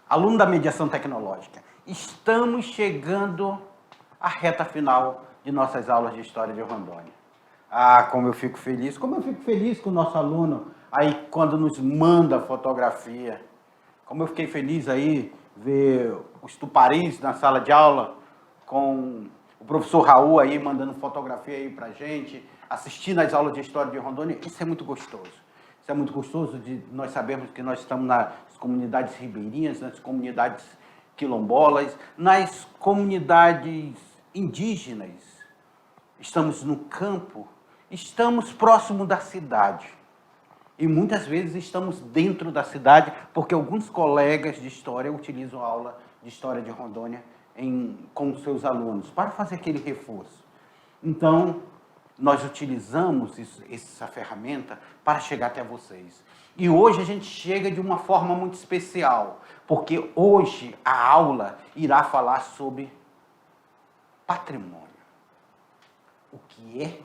aluno da mediação tecnológica. Estamos chegando à reta final de nossas aulas de História de Rondônia. Ah, como eu fico feliz com o nosso aluno aí quando nos manda fotografia. Como eu fiquei feliz aí ver os tuparis na sala de aula com o professor Raul aí mandando fotografia aí pra gente, assistindo às aulas de História de Rondônia. Isso é muito gostoso. Isso é muito gostoso de nós sabermos que nós estamos nas comunidades ribeirinhas, nas comunidades quilombolas, nas comunidades indígenas. Estamos no campo, estamos próximo da cidade. E muitas vezes estamos dentro da cidade, porque alguns colegas de história utilizam a aula de História de Rondônia com seus alunos, para fazer aquele reforço. Então, nós utilizamos essa ferramenta para chegar até vocês. E hoje a gente chega de uma forma muito especial, porque hoje a aula irá falar sobre patrimônio. O que é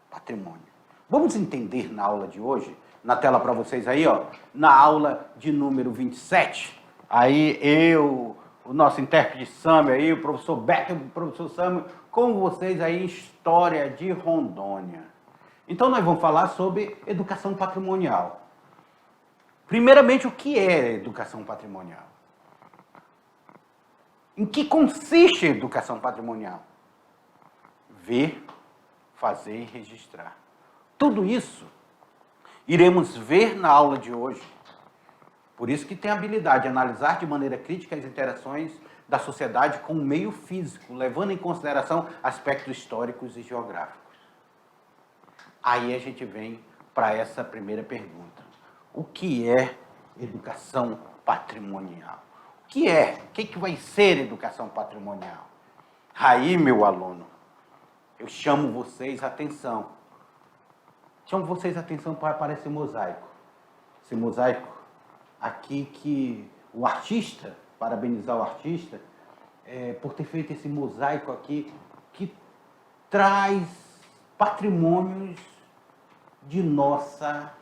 patrimônio? Vamos entender na aula de hoje, na tela para vocês aí, ó, na aula de número 27. Aí o nosso intérprete Sâmio aí, o professor Becker, o professor Sâmio, com vocês aí, História de Rondônia. Então nós vamos falar sobre educação patrimonial. Primeiramente, o que é educação patrimonial? Em que consiste a educação patrimonial? Ver, fazer e registrar. Tudo isso iremos ver na aula de hoje. Por isso que tem a habilidade de analisar de maneira crítica as interações da sociedade com o meio físico, levando em consideração aspectos históricos e geográficos. Aí a gente vem para essa primeira pergunta. O que é educação patrimonial? O que é? O que vai ser educação patrimonial? Aí, meu aluno, eu chamo vocês a atenção. Chamo vocês a atenção para esse mosaico. Esse mosaico aqui que o artista, parabenizar o artista, por ter feito esse mosaico aqui, que traz patrimônios de nossa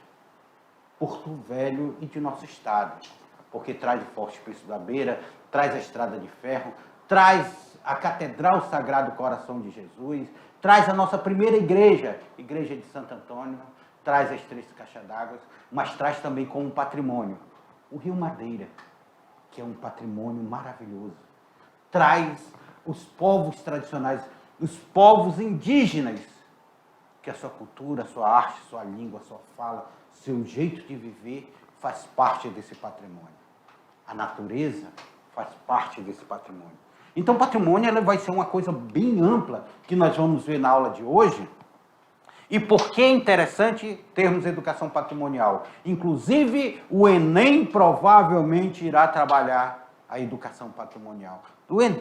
Porto Velho e de nosso estado. Porque traz o Forte Príncipe da Beira, traz a Estrada de Ferro, traz a Catedral Sagrado Coração de Jesus, traz a nossa primeira igreja, Igreja de Santo Antônio, traz as Três Caixas d'Água, mas traz também como patrimônio o Rio Madeira, que é um patrimônio maravilhoso. Traz os povos tradicionais, os povos indígenas, que a sua cultura, a sua arte, sua língua, a sua fala, seu jeito de viver faz parte desse patrimônio. A natureza faz parte desse patrimônio. Então, patrimônio ela vai ser uma coisa bem ampla que nós vamos ver na aula de hoje. E por que é interessante termos educação patrimonial? Inclusive, o Enem provavelmente irá trabalhar a educação patrimonial.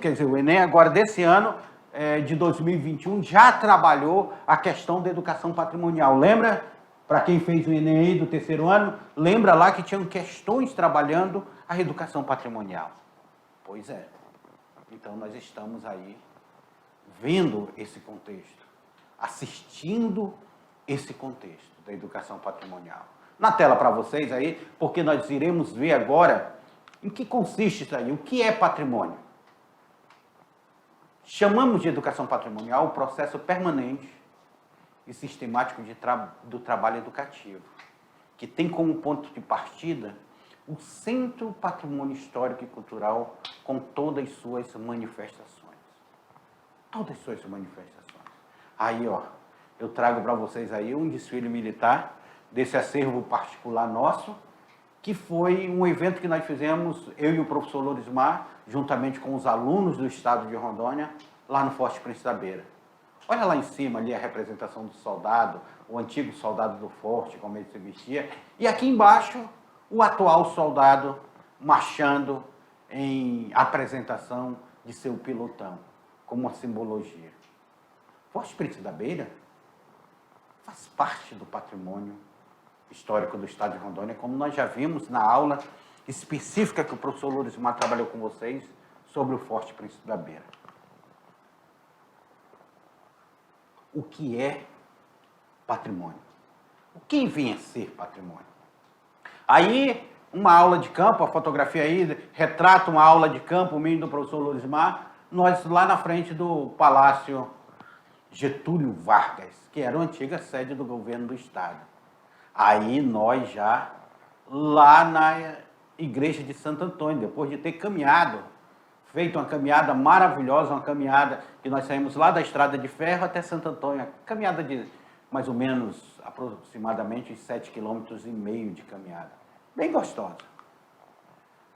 Quer dizer, o Enem agora desse ano, de 2021, já trabalhou a questão da educação patrimonial. Lembra? Para quem fez o Enem aí do terceiro ano, lembra lá que tinham questões trabalhando a educação patrimonial. Pois é. Então, nós estamos aí vendo esse contexto, assistindo esse contexto da educação patrimonial. Na tela para vocês aí, porque nós iremos ver agora em que consiste isso aí, o que é patrimônio. Chamamos de educação patrimonial o processo permanente e sistemático do trabalho educativo, que tem como ponto de partida o Centro Patrimônio Histórico e Cultural com todas as suas manifestações. Todas as suas manifestações. Aí, ó, eu trago para vocês aí um desfile militar desse acervo particular nosso, que foi um evento que nós fizemos, eu e o professor Lorismar, juntamente com os alunos do estado de Rondônia, lá no Forte Príncipe da Beira. Olha lá em cima ali a representação do soldado, o antigo soldado do forte, como ele se vestia, e aqui embaixo o atual soldado marchando em apresentação de seu pilotão, como uma simbologia. Forte Príncipe da Beira faz parte do patrimônio histórico do estado de Rondônia, como nós já vimos na aula específica que o professor Lorismar trabalhou com vocês sobre o Forte Príncipe da Beira. O que é patrimônio? O que vem a ser patrimônio? Aí uma aula de campo, a fotografia aí retrata uma aula de campo, minha do professor Lorismar, nós lá na frente do Palácio Getúlio Vargas, que era a antiga sede do governo do estado. Aí nós já, lá na igreja de Santo Antônio, depois de ter caminhado, feito uma caminhada maravilhosa, uma caminhada que nós saímos lá da Estrada de Ferro até Santo Antônio, caminhada de mais ou menos, aproximadamente 7,5 km de caminhada. Bem gostosa.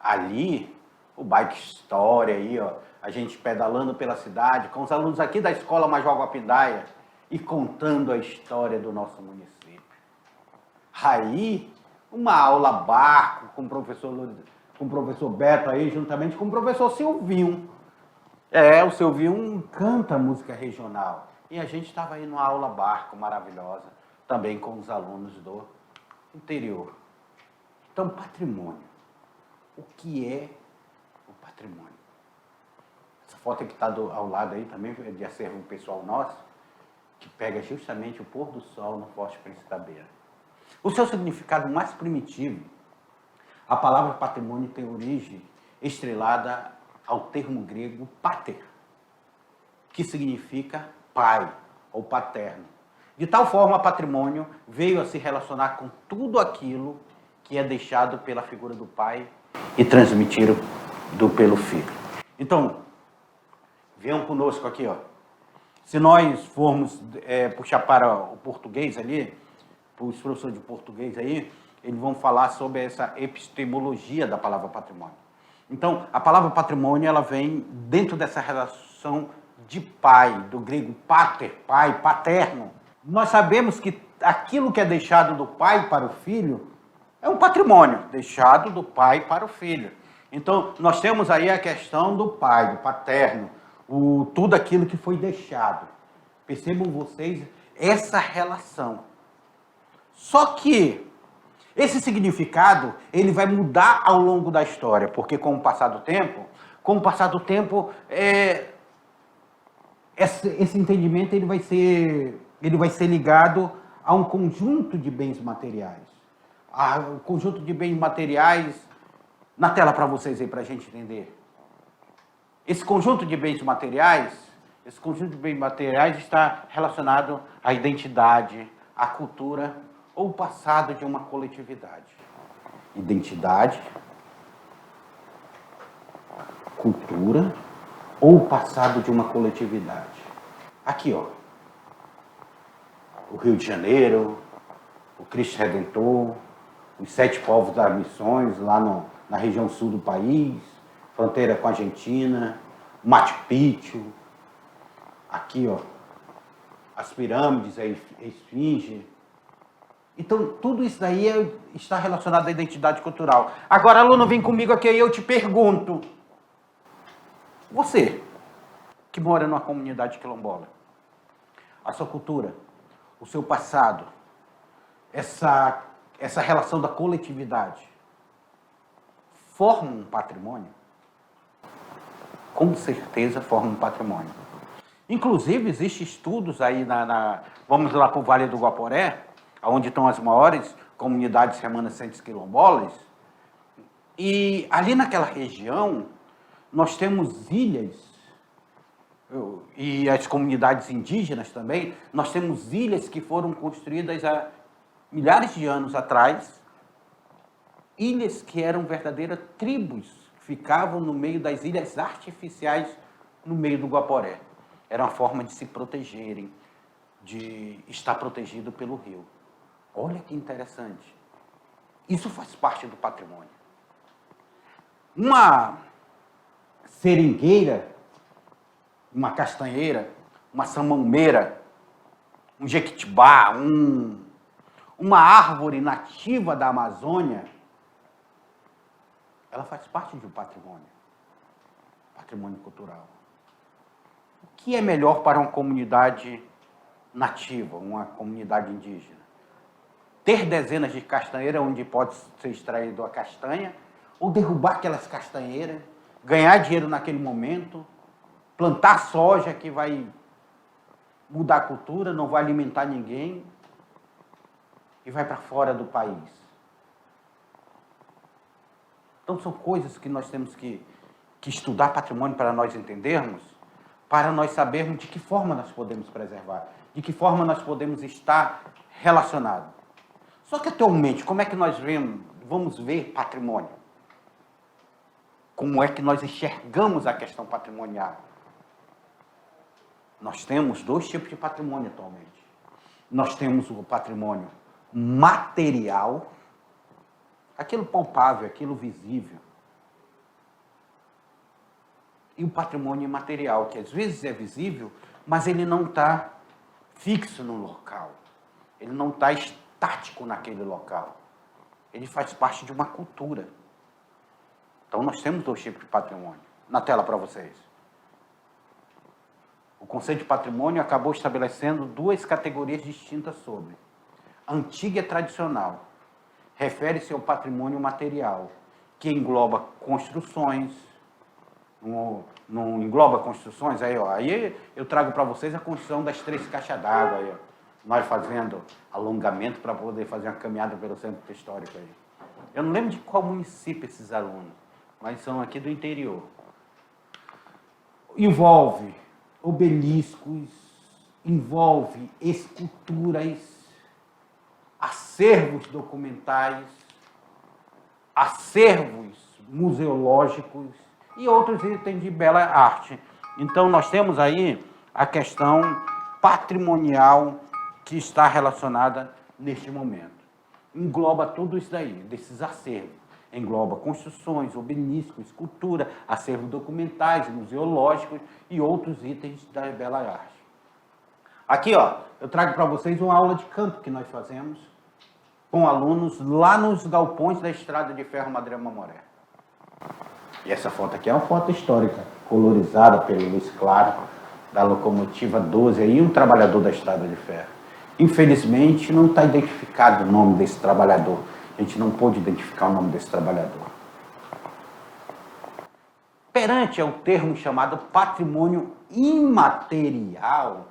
Ali, o Bike História aí, ó, a gente pedalando pela cidade, com os alunos aqui da Escola Major Guapidaia e contando a história do nosso município. Aí, uma aula barco com o professor Beto aí, juntamente com o professor Silvinho. O Silvinho canta música regional. E a gente estava aí numa aula barco maravilhosa, também com os alunos do interior. Então, patrimônio. O que é o patrimônio? Essa foto que está ao lado aí também é de acervo pessoal nosso, que pega justamente o pôr do sol no Forte Príncipe da Beira. O seu significado mais primitivo, a palavra patrimônio tem origem estrelada ao termo grego pater, que significa pai ou paterno. De tal forma, patrimônio veio a se relacionar com tudo aquilo que é deixado pela figura do pai e transmitido pelo filho. Então, venham conosco aqui, ó. Se nós formos puxar para o português ali, para os professores de português aí, eles vão falar sobre essa epistemologia da palavra patrimônio. Então, a palavra patrimônio, ela vem dentro dessa relação de pai, do grego pater, pai, paterno. Nós sabemos que aquilo que é deixado do pai para o filho é um patrimônio, deixado do pai para o filho. Então, nós temos aí a questão do pai, do paterno, tudo aquilo que foi deixado. Percebam vocês essa relação. Só que esse significado, ele vai mudar ao longo da história, porque com o passar do tempo, esse entendimento ele vai ser ligado a um conjunto de bens materiais. O conjunto de bens materiais, na tela para vocês aí, para a gente entender. Esse conjunto de bens materiais está relacionado à identidade, à cultura ou o passado de uma coletividade. Identidade, cultura ou o passado de uma coletividade. Aqui, ó, o Rio de Janeiro, o Cristo Redentor, os 7 povos das missões, lá na região sul do país, fronteira com a Argentina, Machu Picchu, aqui, ó, as pirâmides, a esfinge. Então, tudo isso daí está relacionado à identidade cultural. Agora, aluno, vem comigo aqui e eu te pergunto. Você, que mora numa comunidade quilombola, a sua cultura, o seu passado, essa relação da coletividade, formam um patrimônio? Com certeza formam um patrimônio. Inclusive, existem estudos aí, vamos lá para o Vale do Guaporé, onde estão as maiores comunidades remanescentes quilombolas, e ali naquela região nós temos ilhas, e as comunidades indígenas também, nós temos ilhas que foram construídas há milhares de anos atrás, ilhas que eram verdadeiras tribos, ficavam no meio das ilhas artificiais, no meio do Guaporé. Era uma forma de se protegerem, de estar protegido pelo rio. Olha que interessante. Isso faz parte do patrimônio. Uma seringueira, uma castanheira, uma samambeira, um jequitibá, uma árvore nativa da Amazônia, ela faz parte de um patrimônio cultural. O que é melhor para uma comunidade nativa, uma comunidade indígena? Ter dezenas de castanheiras onde pode ser extraído a castanha, ou derrubar aquelas castanheiras, ganhar dinheiro naquele momento, plantar soja que vai mudar a cultura, não vai alimentar ninguém, e vai para fora do país. Então, são coisas que nós temos que estudar patrimônio para nós entendermos, para nós sabermos de que forma nós podemos preservar, de que forma nós podemos estar relacionados. Só que, atualmente, como é que nós vamos ver patrimônio? Como é que nós enxergamos a questão patrimonial? Nós temos dois tipos de patrimônio atualmente. Nós temos o patrimônio material, aquilo palpável, aquilo visível. E o patrimônio imaterial, que às vezes é visível, mas ele não está fixo no local. Ele não está estático naquele local. Ele faz parte de uma cultura. Então, nós temos dois tipos de patrimônio. Na tela para vocês. O conceito de patrimônio acabou estabelecendo duas categorias distintas sobre. Antiga e tradicional. Refere-se ao patrimônio material, que engloba construções. Não engloba construções? Aí eu trago para vocês a construção das 3 caixas d'água. Aí, nós fazendo alongamento para poder fazer uma caminhada pelo centro histórico. Aí. Eu não lembro de qual município esses alunos, mas são aqui do interior. Envolve obeliscos, envolve esculturas, acervos documentais, acervos museológicos e outros itens de bela arte. Então, nós temos aí a questão patrimonial que está relacionada neste momento. Engloba tudo isso daí, desses acervos. Engloba construções, obeliscos, escultura, acervos documentais, museológicos e outros itens da bela arte. Aqui, ó, eu trago para vocês uma aula de campo que nós fazemos com alunos lá nos galpões da Estrada de Ferro Madeira Mamoré. E essa foto aqui é uma foto histórica, colorizada pelo Luiz Claro, da locomotiva 12, aí, um trabalhador da Estrada de Ferro. Infelizmente, não está identificado o nome desse trabalhador. A gente não pôde identificar o nome desse trabalhador. Perante ao termo chamado patrimônio imaterial,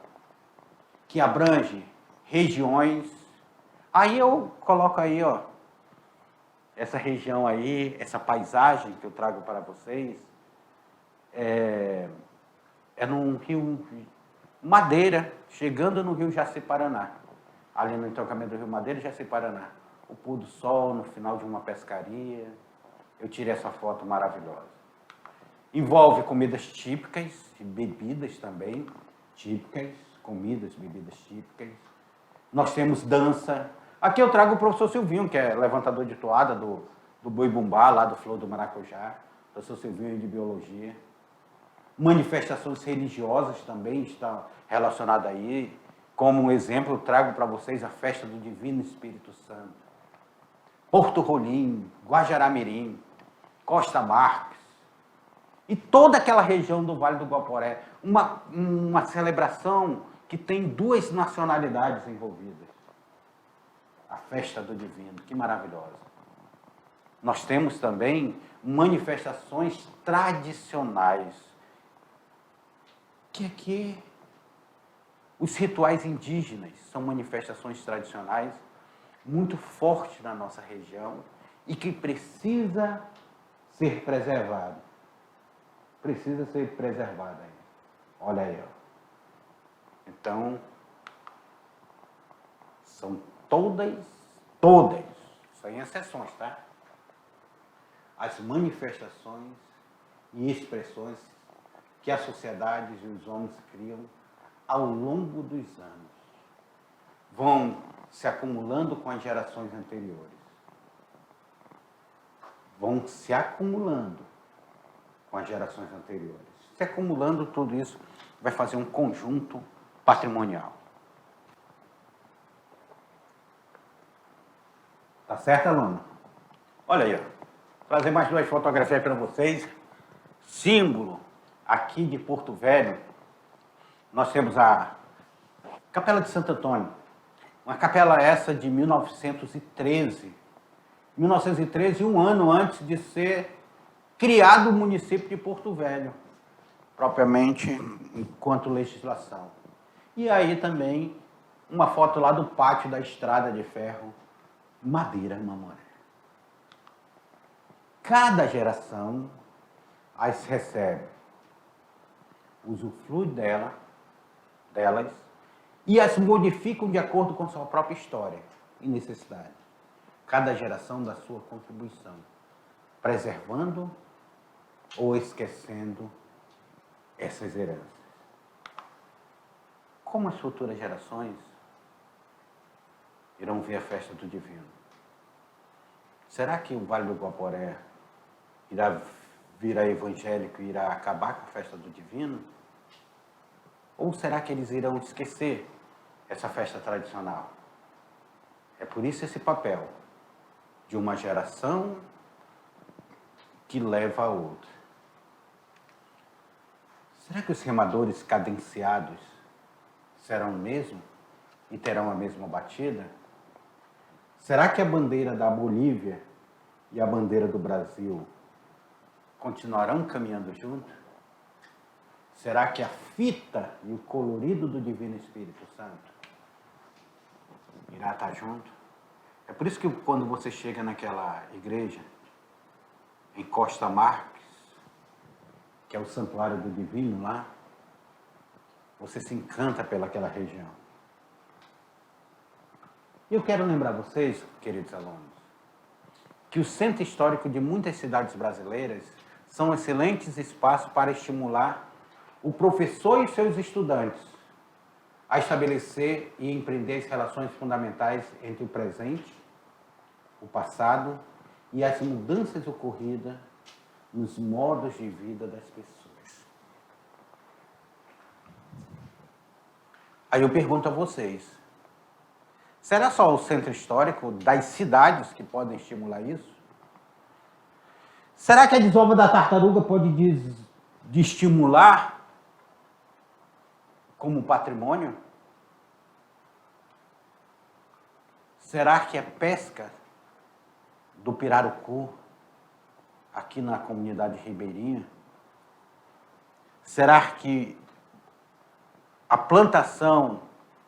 que abrange regiões, aí eu coloco aí, ó, essa região aí, essa paisagem que eu trago para vocês, é num rio Madeira, chegando no rio Jaci-Paraná, ali no entroncamento do rio Madeira e Jaci-Paraná. O pôr do sol no final de uma pescaria. Eu tirei essa foto maravilhosa. Envolve comidas típicas e bebidas também típicas, comidas, bebidas típicas. Nós temos dança. Aqui eu trago o professor Silvinho, que é levantador de toada do Boi Bumbá, lá do Flor do Maracujá. Professor Silvinho de Biologia. Manifestações religiosas também estão relacionadas aí. Como um exemplo, eu trago para vocês a festa do Divino Espírito Santo. Porto Rolim, Guajará-Mirim, Costa Marques e toda aquela região do Vale do Guaporé. Uma celebração que tem duas nacionalidades envolvidas. A festa do Divino, que maravilhosa. Nós temos também manifestações tradicionais, que aqui os rituais indígenas são manifestações tradicionais muito fortes na nossa região e que precisa ser preservado. Precisa ser preservado aí. Olha aí, ó. Então, são todas, sem exceções, tá? As manifestações e expressões que as sociedades e os homens criam ao longo dos anos. Vão se acumulando com as gerações anteriores. Vão se acumulando com as gerações anteriores. Se acumulando, tudo isso vai fazer um conjunto patrimonial. Tá certo, aluno? Olha aí, ó. Vou trazer mais 2 fotografias para vocês. Símbolo aqui de Porto Velho. Nós temos a Capela de Santo Antônio. Uma capela essa de 1913. 1913, um ano antes de ser criado o município de Porto Velho, propriamente enquanto legislação. E aí também uma foto lá do pátio da Estrada de Ferro Madeira Mamoré. cada geração as recebe, usufrui delas e as modificam de acordo com sua própria história e necessidade. Cada geração dá sua contribuição, preservando ou esquecendo essas heranças. Como as futuras gerações irão ver a festa do Divino? Será que o Vale do Guaporé irá virar evangélico e irá acabar com a festa do Divino? Ou será que eles irão esquecer essa festa tradicional? É por isso esse papel de uma geração que leva a outra. Será que os remadores cadenciados serão o mesmo e terão a mesma batida? Será que a bandeira da Bolívia e a bandeira do Brasil continuarão caminhando junto? Será que a fita e o colorido do Divino Espírito Santo irá estar junto? É por isso que quando você chega naquela igreja, em Costa Marques, que é o Santuário do Divino lá, você se encanta pelaquela região. E eu quero lembrar vocês, queridos alunos, que o centro histórico de muitas cidades brasileiras são excelentes espaços para estimular o professor e seus estudantes a estabelecer e empreender as relações fundamentais entre o presente, o passado e as mudanças ocorridas nos modos de vida das pessoas. Aí eu pergunto a vocês, será só o centro histórico das cidades que podem estimular isso? Será que a desova da tartaruga pode estimular como patrimônio? Será que a pesca do pirarucu aqui na comunidade ribeirinha? Será que a plantação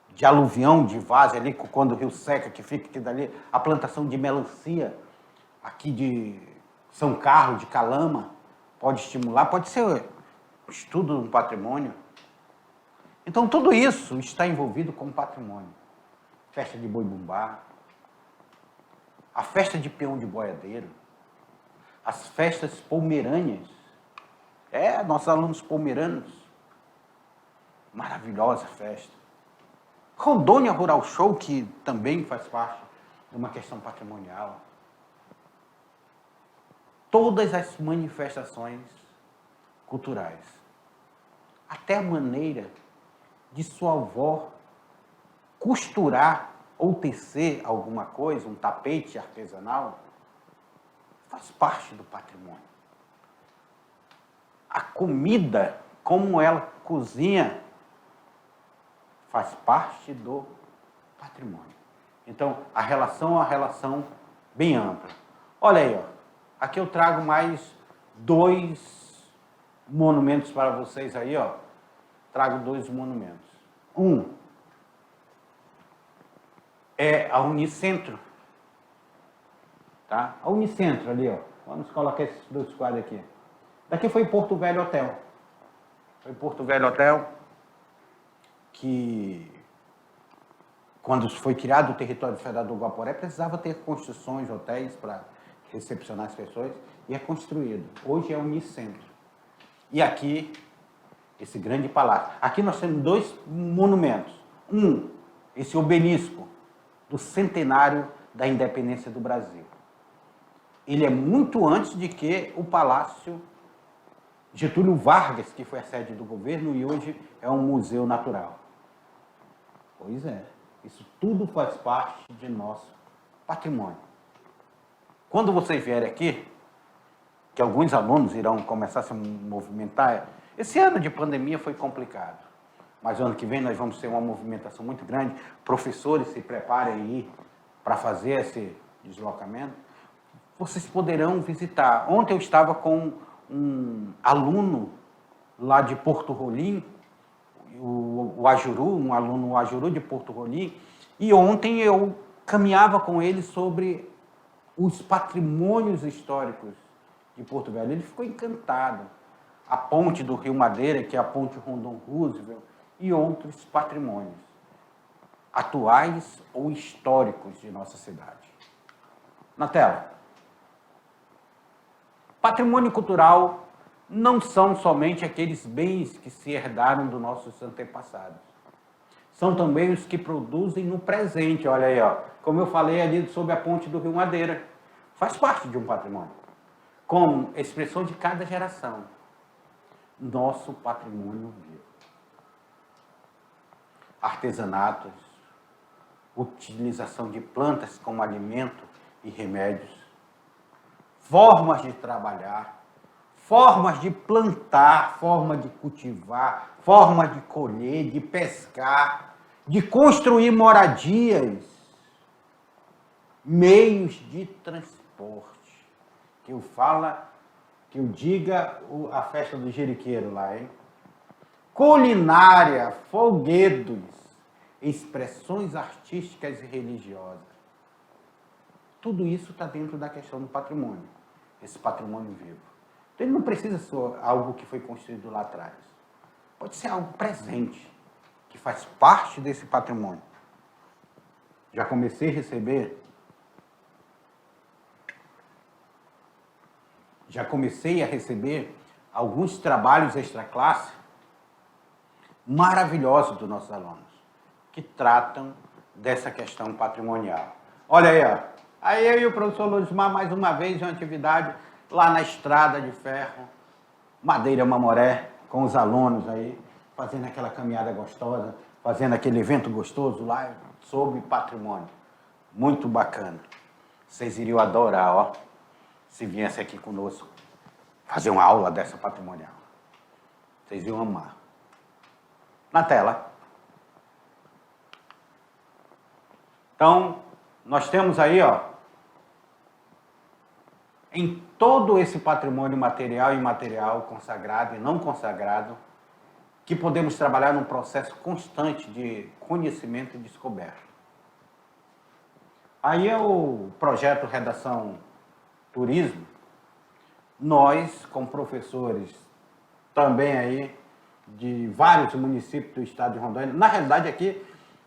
de aluvião, de várzea ali, quando o rio seca, que fica aqui dali, a plantação de melancia aqui de São Carlos, de Calama, pode estimular? Pode ser estudo do patrimônio. Então, tudo isso está envolvido com patrimônio. Festa de boi-bumbá, a festa de peão de boiadeiro, as festas pomerâneas. Nossos alunos pomeranos. Maravilhosa festa. Rondônia Rural Show, que também faz parte de uma questão patrimonial. Todas as manifestações culturais. Até a maneira de sua avó costurar ou tecer alguma coisa, um tapete artesanal, faz parte do patrimônio. A comida, como ela cozinha, faz parte do patrimônio. Então, a relação é uma relação bem ampla. Olha aí, ó. Aqui eu trago mais 2 monumentos para vocês aí, ó. Trago 2 monumentos. Um é a Unicentro. Tá? A Unicentro ali, ó. Vamos colocar esses 2 quadros aqui. Daqui foi Porto Velho Hotel. Foi Porto Velho Hotel que, quando foi criado o território federal do Guaporé, precisava ter construções, hotéis para recepcionar as pessoas, e é construído. Hoje é o Unicentro. E aqui, esse grande palácio. Aqui nós temos 2 monumentos. Um, esse obelisco do centenário da independência do Brasil. Ele é muito antes de que o Palácio Getúlio Vargas, que foi a sede do governo e hoje é um museu natural. Pois é, isso tudo faz parte de nosso patrimônio. Quando vocês vierem aqui, que alguns alunos irão começar a se movimentar, esse ano de pandemia foi complicado, mas ano que vem nós vamos ter uma movimentação muito grande, professores se preparem aí para fazer esse deslocamento, vocês poderão visitar. Ontem eu estava com um aluno lá de Porto Rolim, o Ajuru, um aluno Ajuru de Porto Rolim, e ontem eu caminhava com ele sobre os patrimônios históricos de Porto Velho. Ele ficou encantado. A ponte do Rio Madeira, que é a ponte Rondon Roosevelt, e outros patrimônios, atuais ou históricos de nossa cidade. Na tela. Patrimônio cultural não são somente aqueles bens que se herdaram dos nossos antepassados. São também os que produzem no presente. Olha aí, ó. Como eu falei ali sobre a ponte do Rio Madeira. Faz parte de um patrimônio. Como expressão de cada geração. Nosso patrimônio vivo. Artesanatos, utilização de plantas como alimento e remédios, formas de trabalhar, formas de plantar, formas de cultivar, formas de colher, de pescar, de construir moradias, meios de transporte. Que eu diga a festa do jeriqueiro lá, hein? Culinária, folguedos, expressões artísticas e religiosas. Tudo isso está dentro da questão do patrimônio, esse patrimônio vivo. Então, ele não precisa ser algo que foi construído lá atrás. Pode ser algo presente, que faz parte desse patrimônio. Já comecei a receber alguns trabalhos extra-classe maravilhosos dos nossos alunos, que tratam dessa questão patrimonial. Olha aí, ó. Aí eu e o professor Luzmar, mais uma vez, uma atividade lá na Estrada de Ferro, Madeira Mamoré, com os alunos aí, fazendo aquela caminhada gostosa, fazendo aquele evento gostoso lá sobre patrimônio. Muito bacana. Vocês iriam adorar, ó, se viesse aqui conosco fazer uma aula dessa patrimonial. Vocês iam amar. Na tela. Então, nós temos aí, ó, em todo esse patrimônio material e imaterial, consagrado e não consagrado, que podemos trabalhar num processo constante de conhecimento e descoberta. Aí é o projeto Redação Turismo. Nós, como professores, também aí, de vários municípios do estado de Rondônia. Na realidade,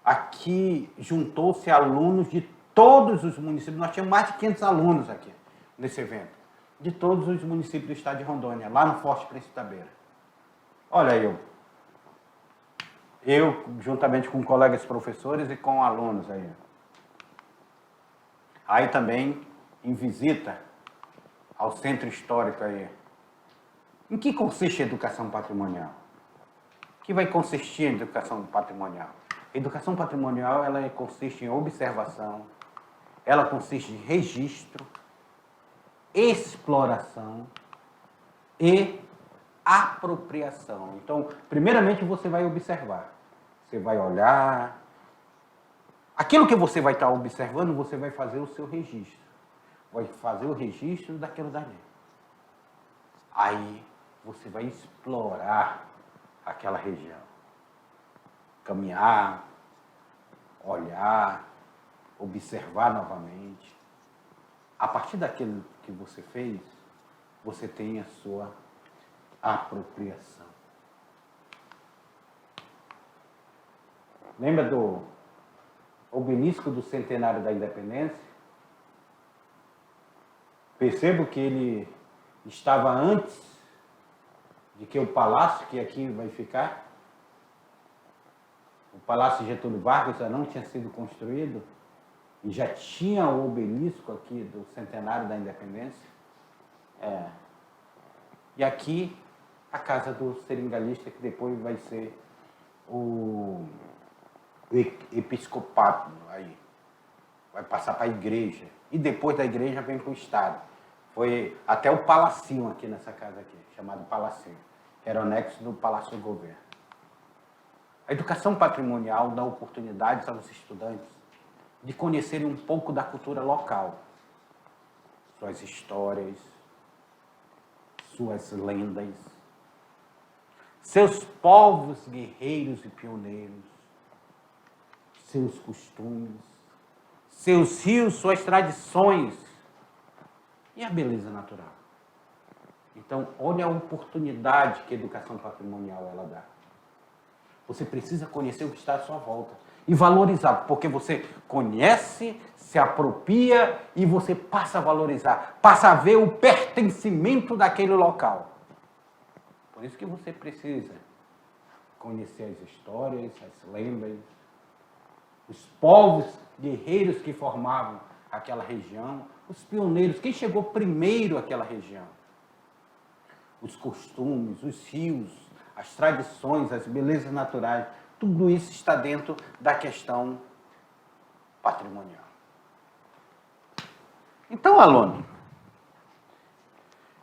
aqui juntou-se alunos de todos os municípios. Nós tínhamos mais de 500 alunos aqui nesse evento, de todos os municípios do estado de Rondônia, lá no Forte Príncipe da Beira. Olha aí, eu juntamente com colegas professores e com alunos aí. Aí também em visita ao centro histórico aí. Em que consiste a educação patrimonial? Que vai consistir a educação patrimonial? A educação patrimonial, ela consiste em observação, ela consiste em registro, exploração e apropriação. Então, primeiramente você vai observar, você vai olhar. Aquilo que você vai estar observando, você vai fazer o seu registro. Vai fazer o registro daquilo dali. Aí você vai explorar aquela região. Caminhar, olhar, observar novamente. A partir daquilo que você fez, você tem a sua apropriação. Lembra do obelisco do centenário da independência? Percebo que ele estava antes de que o palácio que aqui vai ficar, o Palácio Getúlio Vargas já não tinha sido construído e já tinha o obelisco aqui do centenário da independência. E aqui a casa do seringalista, que depois vai ser o episcopado aí. Vai passar para a igreja. E depois da igreja vem para o Estado. Foi até o Palacinho aqui nessa casa aqui, chamado Palacinho, que era o anexo do Palácio do Governo. A educação patrimonial dá oportunidades aos estudantes de conhecerem um pouco da cultura local, suas histórias, suas lendas, seus povos guerreiros e pioneiros, seus costumes, seus rios, suas tradições e a beleza natural. Então, olha a oportunidade que a educação patrimonial ela dá. Você precisa conhecer o que está à sua volta e valorizar, porque você conhece, se apropria e você passa a valorizar, passa a ver o pertencimento daquele local. Por isso que você precisa conhecer as histórias, as lendas, os povos guerreiros que formavam aquela região, os pioneiros, quem chegou primeiro àquela região, os costumes, os rios, as tradições, as belezas naturais, tudo isso está dentro da questão patrimonial. Então, aluno,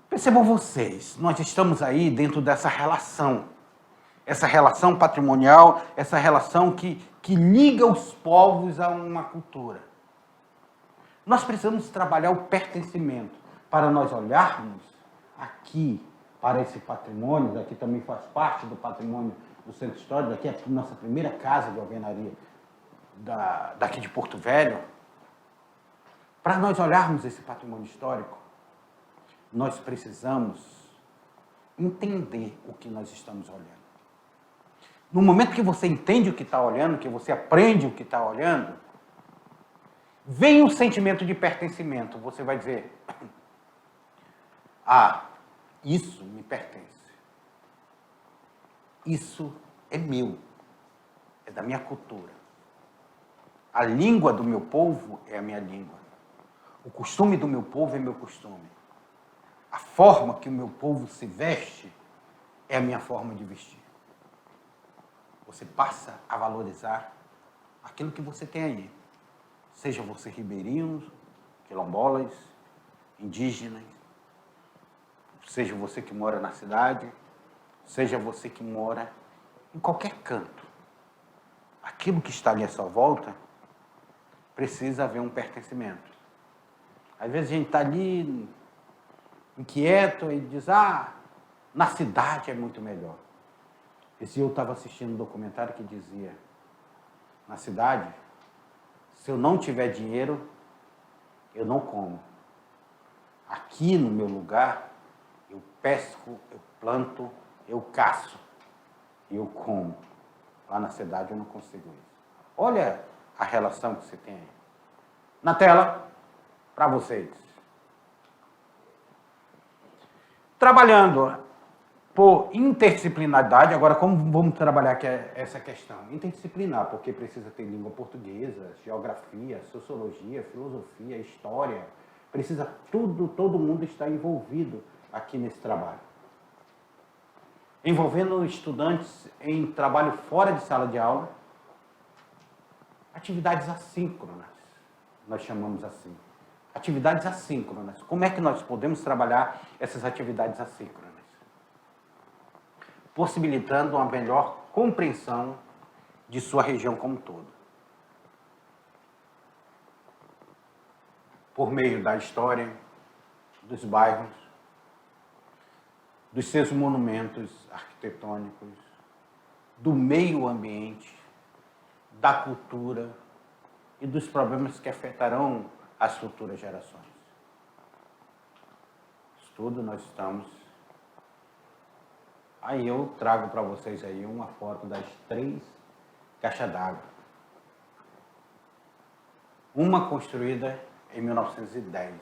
percebam vocês, nós estamos aí dentro dessa relação. Essa relação patrimonial, essa relação que liga os povos a uma cultura. Nós precisamos trabalhar o pertencimento para nós olharmos aqui para esse patrimônio, daqui também faz parte do patrimônio do Centro Histórico, daqui é a nossa primeira casa de alvenaria daqui de Porto Velho. Para nós olharmos esse patrimônio histórico, nós precisamos entender o que nós estamos olhando. No momento que você entende o que está olhando, que você aprende o que está olhando, vem um sentimento de pertencimento. Você vai dizer, isso me pertence. Isso é meu, é da minha cultura. A língua do meu povo é a minha língua. O costume do meu povo é meu costume. A forma que o meu povo se veste é a minha forma de vestir. Você passa a valorizar aquilo que você tem aí. Seja você ribeirinhos, quilombolas, indígenas, seja você que mora na cidade, seja você que mora em qualquer canto. Aquilo que está ali à sua volta precisa haver um pertencimento. Às vezes a gente está ali inquieto e diz, na cidade é muito melhor. Esse dia eu estava assistindo um documentário que dizia, na cidade, se eu não tiver dinheiro, eu não como. Aqui no meu lugar, eu pesco, eu planto, eu caço e eu como. Lá na cidade eu não consigo isso. Olha a relação que você tem aí. Na tela, para vocês. Trabalhando por interdisciplinaridade, agora como vamos trabalhar essa questão? Interdisciplinar, porque precisa ter língua portuguesa, geografia, sociologia, filosofia, história. Precisa todo mundo estar envolvido aqui nesse trabalho. Envolvendo estudantes em trabalho fora de sala de aula, atividades assíncronas, nós chamamos assim. Atividades assíncronas. Como é que nós podemos trabalhar essas atividades assíncronas? Possibilitando uma melhor compreensão de sua região como um todo. Por meio da história, dos bairros, dos seus monumentos arquitetônicos, do meio ambiente, da cultura e dos problemas que afetarão as futuras gerações. Isso tudo nós estamos... Aí eu trago para vocês aí uma foto das 3 caixas d'água. Uma construída em 1910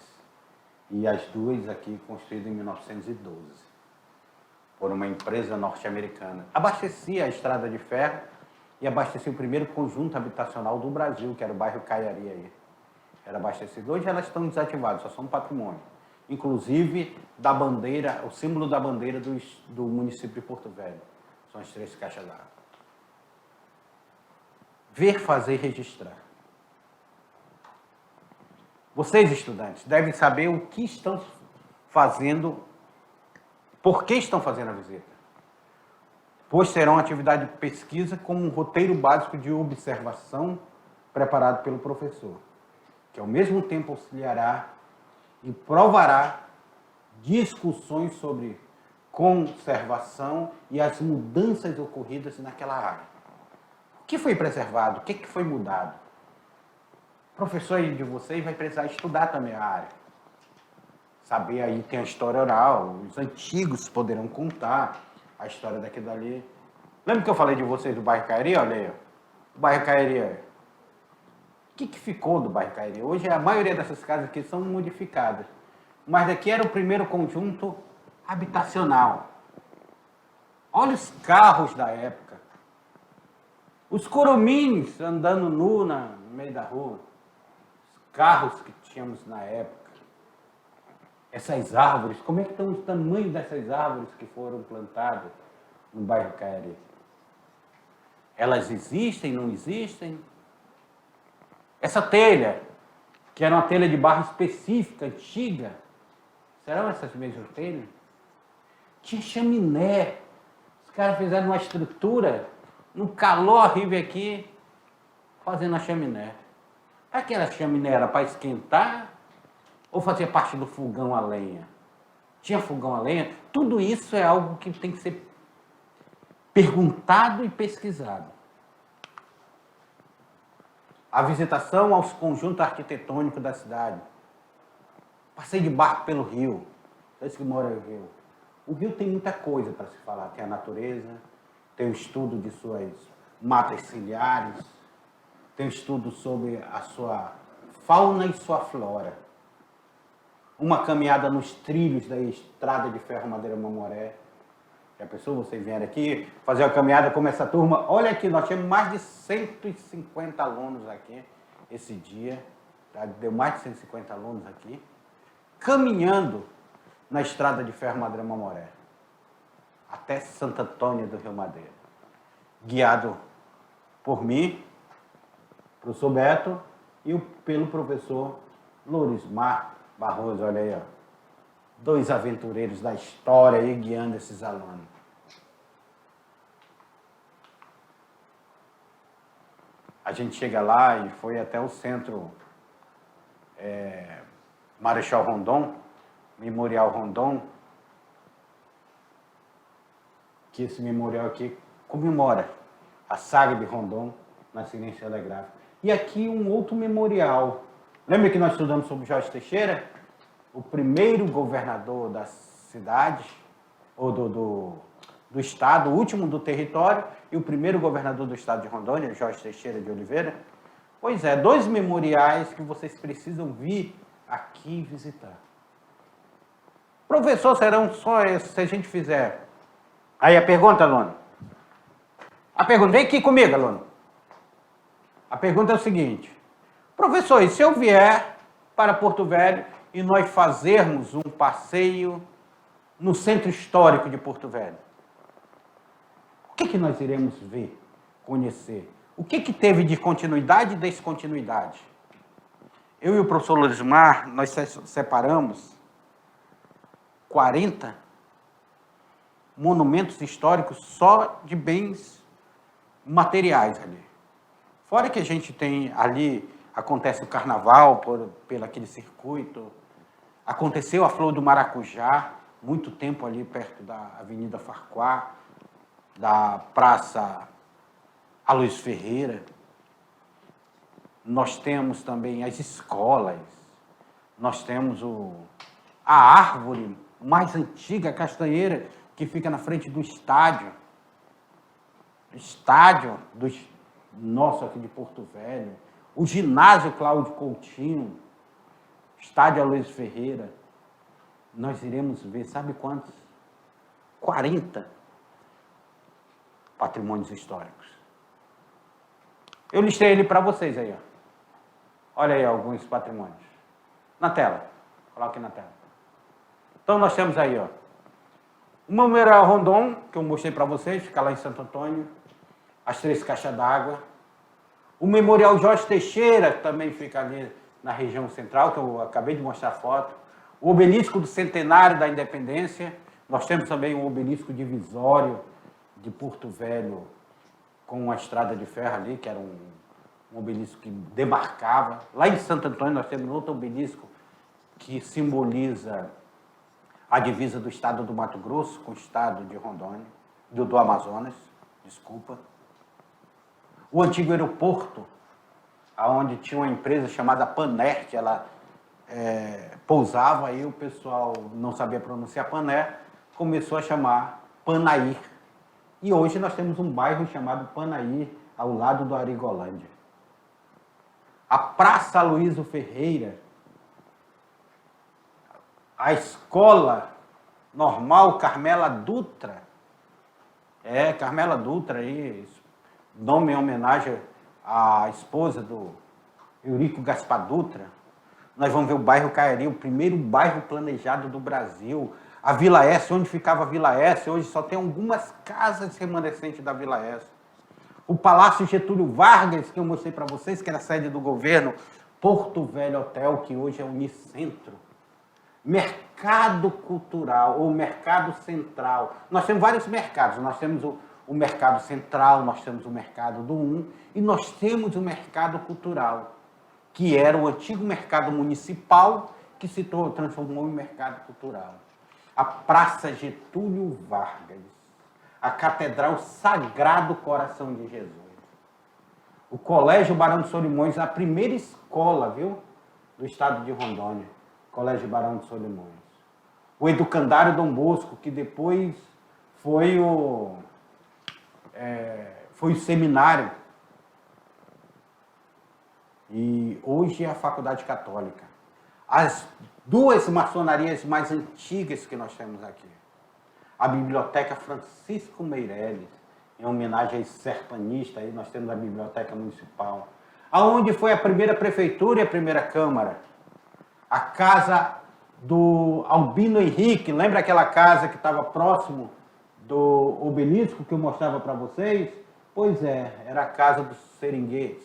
e as 2 aqui construídas em 1912 por uma empresa norte-americana. Abastecia a estrada de ferro e abastecia o primeiro conjunto habitacional do Brasil, que era o bairro Caiari aí. Era abastecido. Hoje elas estão desativadas, só são patrimônio. Inclusive da bandeira, o símbolo da bandeira do município de Porto Velho. São as 3 caixas d'água. Ver, fazer e registrar. Vocês, estudantes, devem saber o que estão fazendo, por que estão fazendo a visita. Pois será uma atividade de pesquisa com um roteiro básico de observação preparado pelo professor, que ao mesmo tempo auxiliará e provará discussões sobre conservação e as mudanças ocorridas naquela área. O que foi preservado? O que foi mudado? O professor de vocês vai precisar estudar também a área. saber aí, tem a história oral, os antigos poderão contar a história daquilo dali. Lembra que eu falei de vocês do bairro Cairi? Olha aí, o bairro Cairi. O que ficou do bairro Cairi? Hoje a maioria dessas casas aqui são modificadas. Mas daqui era o primeiro conjunto habitacional. Olha os carros da época. Os curumins andando nu no meio da rua. Os carros que tínhamos na época. Essas árvores, como é que estão os tamanhos dessas árvores que foram plantadas no bairro Cairi? Elas existem, não existem? Essa telha, que era uma telha de barro específica, antiga, serão essas mesmas telhas? Tinha chaminé. Os caras fizeram uma estrutura, num calor horrível aqui, fazendo a chaminé. Aquela chaminé era para esquentar ou fazia parte do fogão a lenha? Tinha fogão a lenha? Tudo isso é algo que tem que ser perguntado e pesquisado. A visitação aos conjuntos arquitetônicos da cidade. Passeio de barco pelo rio. Vocês que moram no rio. O rio tem muita coisa para se falar. Tem a natureza, tem o estudo de suas matas ciliares, tem o estudo sobre a sua fauna e sua flora. Uma caminhada nos trilhos da estrada de ferro Madeira Mamoré. Já pensou, vocês vieram aqui fazer uma caminhada como essa turma? Olha aqui, nós tínhamos mais de 150 alunos aqui esse dia. Tá? Deu mais de 150 alunos aqui. Caminhando na estrada de ferro Madeira Mamoré. Até Santo Antônio do Rio Madeira. Guiado por mim, professor Beto, e pelo professor Lorismar Barroso. Olha aí, ó. 2 aventureiros da história aí guiando esses alunos. A gente chega lá e foi até o centro Marechal Rondon, Memorial Rondon, que esse memorial aqui comemora a saga de Rondon na ciência telegráfica. E aqui um outro memorial. Lembra que nós estudamos sobre Jorge Teixeira? O primeiro governador da cidade, ou do estado, o último do território, e o primeiro governador do estado de Rondônia, Jorge Teixeira de Oliveira. Pois é, 2 memoriais que vocês precisam vir aqui visitar. Professor, serão só esses se a gente fizer. Aí a pergunta, aluno. A pergunta, vem aqui comigo, aluno. A pergunta é o seguinte. Professor, e se eu vier para Porto Velho e nós fazermos um passeio no centro histórico de Porto Velho? O que nós iremos ver, conhecer? O que teve de continuidade e descontinuidade? Eu e o professor Lorismar, nós separamos 40 monumentos históricos só de bens materiais ali. Fora que a gente tem ali, acontece o carnaval pelo aquele circuito, aconteceu a Flor do Maracujá, muito tempo ali perto da Avenida Farquhar, da Praça Aloysio Ferreira. Nós temos também as escolas, nós temos a árvore mais antiga, a castanheira, que fica na frente do estádio nosso aqui de Porto Velho, o ginásio Cláudio Coutinho, estádio Aloysio Ferreira. Nós iremos ver, sabe quantos? 40 patrimônios históricos. Eu listei ele para vocês aí, ó. Olha aí alguns patrimônios. Na tela. Coloque na tela. Então nós temos aí, ó, o Memorial Rondon, que eu mostrei para vocês, fica lá em Santo Antônio. As 3 caixas d'água. O Memorial Jorge Teixeira, que também fica ali na região central, que eu acabei de mostrar a foto. O Obelisco do Centenário da Independência. Nós temos também o Obelisco Divisório de Porto Velho, com a estrada de ferro ali, que era um obelisco que demarcava. Lá em Santo Antônio nós temos outro obelisco que simboliza a divisa do estado do Mato Grosso com o estado de Rondônia, do Amazonas, desculpa. O antigo aeroporto, onde tinha uma empresa chamada Panert, ela pousava, aí o pessoal não sabia pronunciar Pané, começou a chamar Panair. E hoje nós temos um bairro chamado Panair, ao lado do Arigolândia. A Praça Aloysio Ferreira, a escola normal Carmela Dutra, Carmela Dutra, aí, nome em homenagem à esposa do Eurico Gaspar Dutra. Nós vamos ver o bairro Caiari, o primeiro bairro planejado do Brasil. A Vila S, onde ficava a Vila S, hoje só tem algumas casas remanescentes da Vila S. O Palácio Getúlio Vargas, que eu mostrei para vocês, que era a sede do governo. Porto Velho Hotel, que hoje é Unicentro. Mercado cultural, ou mercado central. Nós temos vários mercados. Nós temos o mercado central, nós temos o mercado do e nós temos o mercado cultural, que era o antigo mercado municipal, que se transformou em mercado cultural. A Praça Getúlio Vargas, a Catedral Sagrado Coração de Jesus, o Colégio Barão de Solimões, a primeira escola, viu, do estado de Rondônia, Colégio Barão de Solimões. O Educandário Dom Bosco, que depois foi o seminário, e hoje é a Faculdade Católica. As duas maçonarias mais antigas que nós temos aqui. A Biblioteca Francisco Meireles, em homenagem a esse sertanista, aí nós temos a Biblioteca Municipal. Aonde foi a primeira prefeitura e a primeira Câmara. A casa do Albino Henrique, lembra aquela casa que estava próximo do obelisco que eu mostrava para vocês? Pois é, era a casa do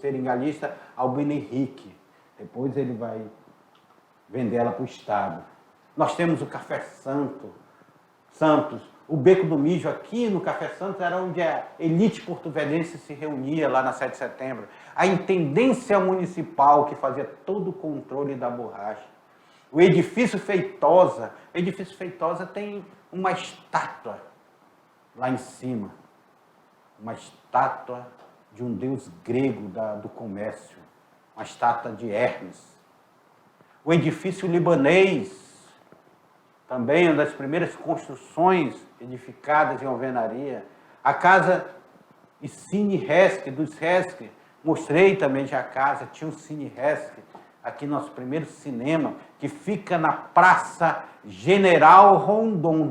seringalista Albino Henrique. Depois ele vai vender ela para o Estado. Nós temos o Café Santos, o Beco do Mijo. Aqui no Café Santos era onde a elite porto-velhense se reunia, lá na 7 de setembro. A intendência municipal, que fazia todo o controle da borracha. O Edifício Feitosa. O Edifício Feitosa tem uma estátua lá em cima. Uma estátua de um deus grego do comércio. Uma estátua de Hermes. O Edifício Libanês, também uma das primeiras construções edificadas em alvenaria. A casa Cine Resc, dos Resc, mostrei também já a casa, tinha um Cine Resc, aqui nosso primeiro cinema, que fica na Praça General Rondon.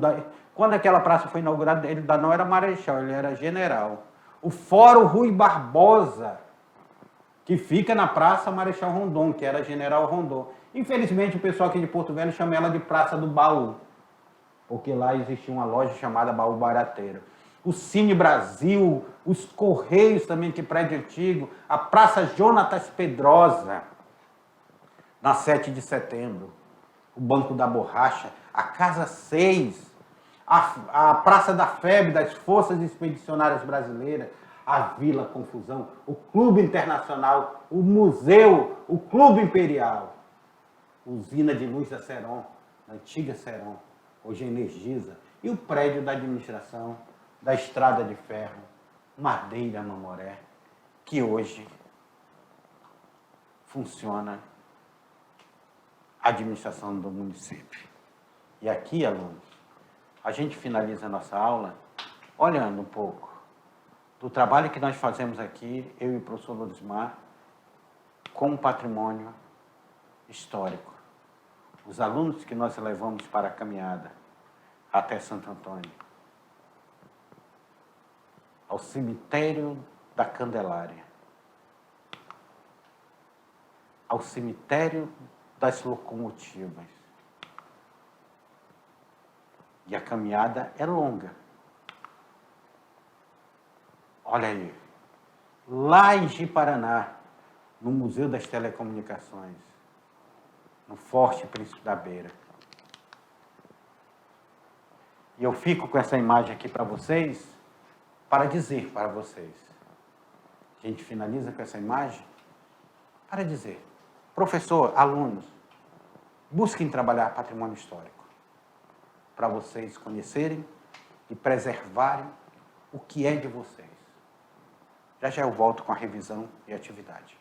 Quando aquela praça foi inaugurada, ele não era marechal, ele era general. O Fórum Rui Barbosa, que fica na Praça Marechal Rondon, que era General Rondon. Infelizmente, o pessoal aqui de Porto Velho chama ela de Praça do Baú, porque lá existia uma loja chamada Baú Barateiro. O Cine Brasil, os Correios também, que prédio antigo, a Praça Jonatas Pedrosa, na 7 de setembro, o Banco da Borracha, a Casa 6, a Praça da FEB, das Forças Expedicionárias Brasileiras, a Vila Confusão, o Clube Internacional, o Museu, o Clube Imperial, usina de luz da Seron, da antiga Seron, hoje Energisa, e o prédio da administração, da Estrada de Ferro, Madeira Mamoré, que hoje funciona a administração do município. E aqui, alunos, a gente finaliza a nossa aula olhando um pouco do trabalho que nós fazemos aqui, eu e o professor Lodismar, com o patrimônio histórico. Os alunos que nós levamos para a caminhada até Santo Antônio, ao cemitério da Candelária, ao cemitério das locomotivas. E a caminhada é longa. Olha aí, lá em Ji-Paraná, no Museu das Telecomunicações, no Forte Príncipe da Beira. E eu fico com essa imagem aqui para vocês, para dizer para vocês. A gente finaliza com essa imagem para dizer, professor, alunos, busquem trabalhar patrimônio histórico, para vocês conhecerem e preservarem o que é de vocês. Já já eu volto com a revisão e atividade.